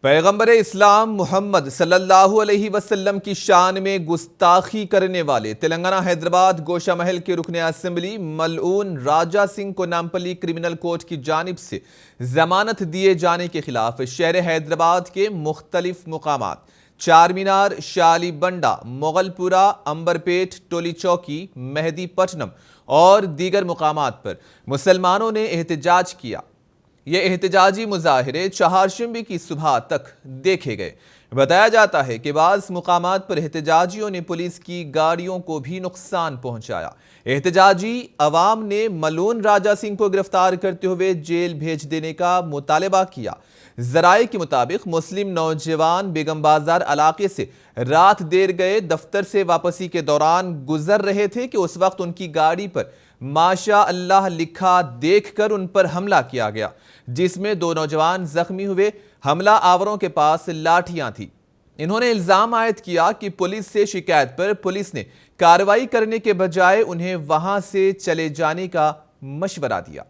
پیغمبر اسلام محمد صلی اللہ علیہ وسلم کی شان میں گستاخی کرنے والے تلنگانہ حیدرآباد گوشہ محل کے رکن اسمبلی ملعون راجہ سنگھ کو نامپلی کرمنل کورٹ کی جانب سے ضمانت دیے جانے کے خلاف شہر حیدرآباد کے مختلف مقامات چار مینار، شالی بنڈا، مغل پورہ، امبرپیٹ، ٹولی چوکی، مہدی پٹنم اور دیگر مقامات پر مسلمانوں نے احتجاج کیا۔ یہ احتجاجی مظاہرے چہارشنبے کی صبح تک دیکھے گئے۔ بتایا جاتا ہے کہ بعض مقامات پر احتجاجیوں نے پولیس کی گاڑیوں کو بھی نقصان پہنچایا۔ احتجاجی عوام نے ملعون راجہ سنگھ کو گرفتار کرتے ہوئے جیل بھیج دینے کا مطالبہ کیا۔ ذرائع کے مطابق مسلم نوجوان بیگم بازار علاقے سے رات دیر گئے دفتر سے واپسی کے دوران گزر رہے تھے کہ اس وقت ان کی گاڑی پر ماشاء اللہ لکھا دیکھ کر ان پر حملہ کیا گیا، جس میں دو نوجوان زخمی ہوئے۔ حملہ آوروں کے پاس لاٹھیاں تھیں۔ انہوں نے الزام عائد کیا کہ پولیس سے شکایت پر پولیس نے کارروائی کرنے کے بجائے انہیں وہاں سے چلے جانے کا مشورہ دیا۔